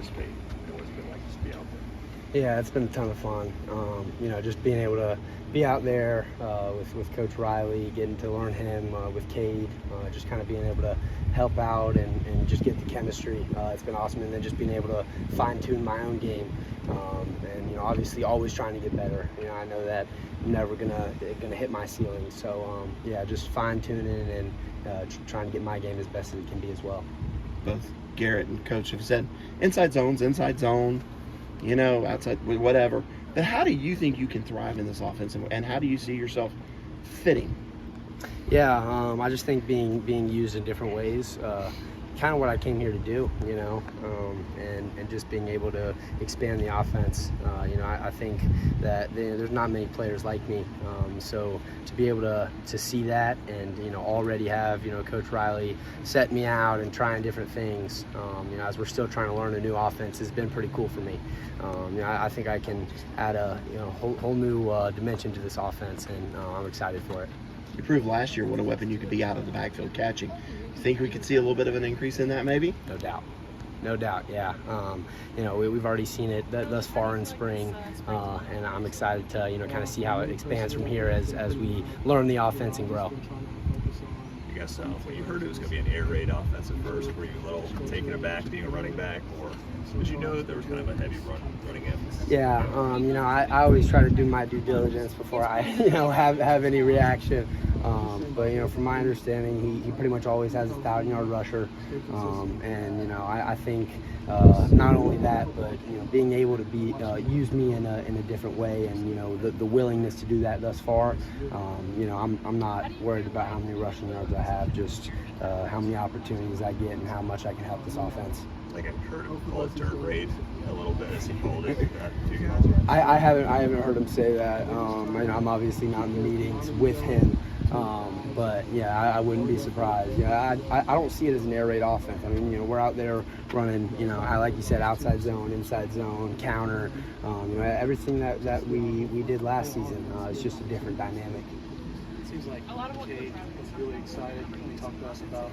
participate? What's it been like just to be out there? Yeah, it's been a ton of fun. Just being able to be out there with Coach Riley, getting to learn him, with Cade, just kind of being able to help out and just get the chemistry. It's been awesome. And then just being able to fine-tune my own game. Obviously always trying to get better. I know that I'm never gonna hit my ceiling. So, just fine-tuning and trying to get my game as best as it can be as well. Both Garrett and Coach have said inside zone, outside, whatever. But how do you think you can thrive in this offense, and how do you see yourself fitting? Yeah, I just think being used in different ways, kind of what I came here to do, and just being able to expand the offense. I think that there's not many players like me, so to be able to see that and already have Coach Riley set me out and trying different things, as we're still trying to learn a new offense, has been pretty cool for me. I think I can add a whole new dimension to this offense, and I'm excited for it. You proved last year what a weapon you could be out of the backfield catching. You think we could see a little bit of an increase in that, maybe? No doubt, yeah. We've already seen it thus far in spring, and I'm excited to kind of see how it expands from here as we learn the offense and grow. You guys, when you heard it was going to be an air raid offense at first, were you a little taken aback being a running back, or did you know that there was kind of a heavy running emphasis? Yeah, I always try to do my due diligence before I have any reaction. But from my understanding, he pretty much always has a 1,000-yard rusher, and I think not only that, but being able to use me in a different way, and the willingness to do that thus far. I'm not worried about how many rushing yards I have, just how many opportunities I get and how much I can help this offense. Like I've heard him call it dirt raid a little bit as he called it. I haven't heard him say that. I'm obviously not in the meetings with him. But yeah, I wouldn't be surprised. I don't see it as an air raid offense. I mean, we're out there running, like you said, outside zone, inside zone, counter. Everything that we did last season. It's just a different dynamic. It seems like Cade was really excited when he talked to us about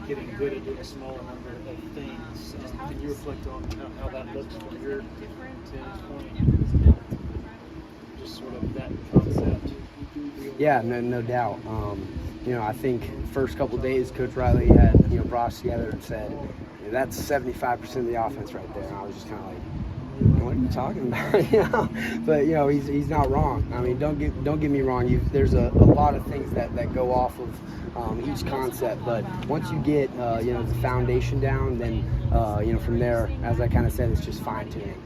getting good at doing a smaller number of things. Can you reflect on how that looks from your vantage point? Just sort of that concept. Yeah, no doubt. I think first couple of days, Coach Riley had brought us together and said, that's 75% of the offense right there. And I was just kind of like, what are you talking about? But he's not wrong. I mean, don't get me wrong. There's a lot of things that go off of each concept, but once you get the foundation down, then from there, as I kind of said, it's just fine tuning.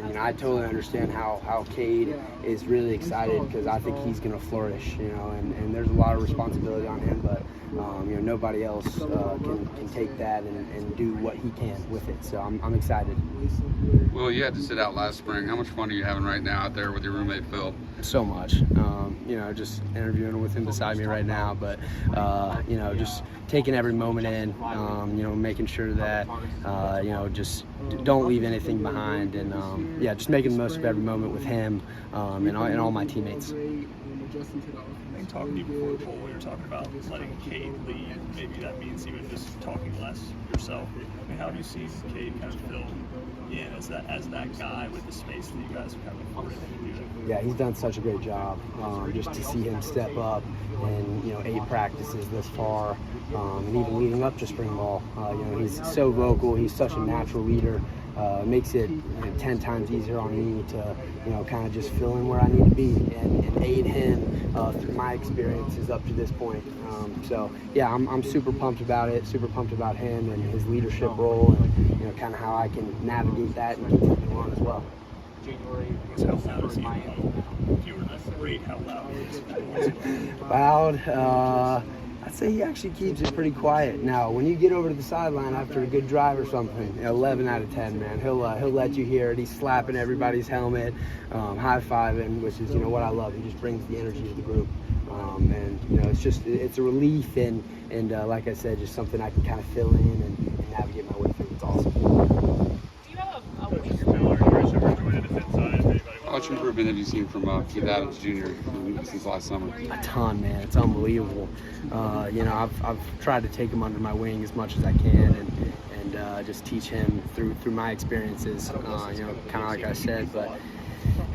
And I totally understand how Cade is really excited, because I think he's going to flourish. And there's a lot of responsibility on him, but nobody else can take that and do what he can with it. So I'm excited. Well, you had to sit out last spring. How much fun are you having right now out there with your roommate Phil? So much. Just interviewing with him beside me right now, but just taking every moment in, making sure that just don't leave anything behind, and just making the most of every moment with him and all my teammates. I think talking to you before the poll, we were talking about letting Cade lead. Maybe that means even just talking less yourself. I mean, how have you seen Cade kind of fill in as that guy with the space that you guys have kind of afforded him to do? Yeah, he's done such a great job. Just to see him step up in 8 practices this far, and even leading up to spring ball. He's so vocal. He's such a natural leader. Makes it 10 times easier on me to kind of just fill in where I need to be and aid him through my experiences up to this point. So yeah, I'm super pumped about it. Super pumped about him and his leadership role, and kind of how I can navigate that and keep him on as well. How loud is he? If you were to rate how loud he is. Loud. I'd say he actually keeps it pretty quiet. Now, when you get over to the sideline after a good drive or something, 11 out of 10, man, he'll let you hear it. He's slapping everybody's helmet, high-fiving, which is what I love. He just brings the energy to the group, and it's a relief and like I said, just something I can kind of fill in and navigate my way through. It's awesome. Do you have a week? How much improvement have you seen from Keith Adams Jr. since last summer? A ton, man. It's unbelievable. I've tried to take him under my wing as much as I can, and just teach him through my experiences. You know, kind of like I said, but.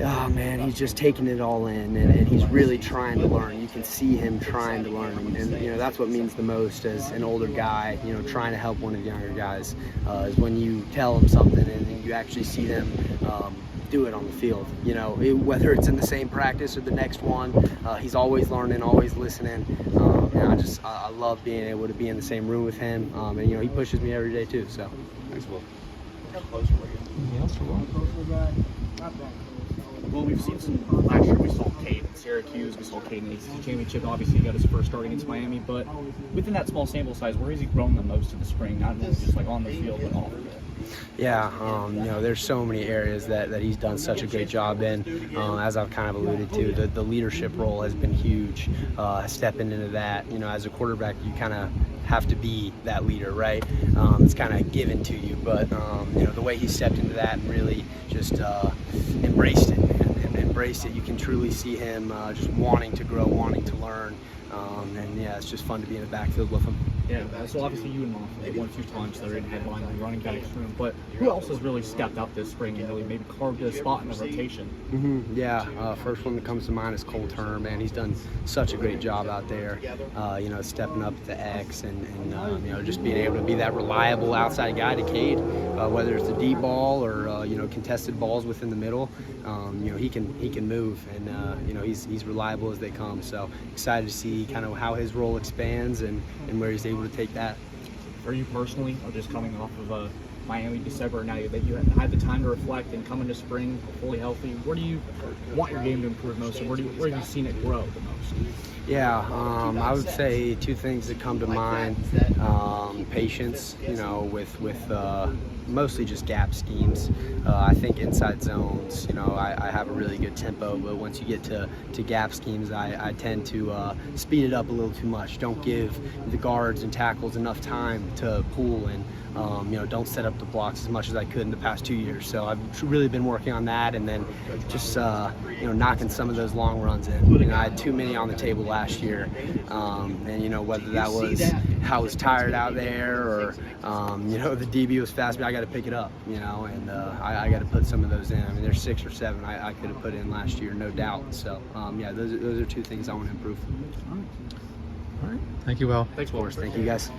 Oh man, he's just taking it all in, and he's really trying to learn. You can see him trying to learn, and you know that's what means the most as an older guy. You know, trying to help one of the younger guys is when you tell them something and you actually see them do it on the field. You know, whether it's in the same practice or the next one, he's always learning, always listening. And I love being able to be in the same room with him, and you know he pushes me every day too. So, Thanks, Will. Well, we've seen some last year. We saw Cade in Syracuse. We saw Cade in the ACC Championship. Obviously, he got his first start against Miami. But within that small sample size, where has he grown the most in the spring? Not only just like on the field, but off of it. Yeah, you know, there's so many areas that he's done such a great job in. As I've kind of alluded to, the leadership role has been huge. Stepping into that, you know, as a quarterback, you kind of have to be that leader, right? It's kind of given to you, but you know, the way he stepped into that and really just embraced it, and embraced it. You can truly see him just wanting to grow, wanting to learn, and yeah, it's just fun to be in the backfield with him. Yeah, so obviously you and Moff have won 2 times that are in headline in the running backs room, but who else has really stepped up this spring and really maybe carved a spot in the rotation? Yeah, first one that comes to mind is Cole Turner, man. He's done such a great job out there, you know, stepping up to X and you know, just being able to be that reliable outside guy to Cade, whether it's a deep ball or you know, contested balls within the middle. You know, he can move, and you know, he's reliable as they come. So excited to see kind of how his role expands and where he's able to take that. For you personally, or just coming off of Miami December, now that you had the time to reflect and come into spring fully healthy, where do you want your game to improve most, and where have you seen it grow the most? Yeah, I would say 2 things that come to mind. Patience, you know, with mostly just gap schemes. I think inside zones, you know, I have a really good tempo, but once you get to gap schemes, I tend to speed it up a little too much. Don't give the guards and tackles enough time to pull, and you know, don't set up the blocks as much as I could in the past 2 years. So I've really been working on that, and then just you know, knocking some of those long runs in. You know, I had too many on the table last year, and you know, whether that was how I was tired out there or you know, the DB was fast, but I got to pick it up, you know, and I got to put some of those in. I mean, there's 6 or 7 I could have put in last year, no doubt. So yeah, those are 2 things I want to improve. All right. Thank you, Will. Thanks, Of course, thank you guys.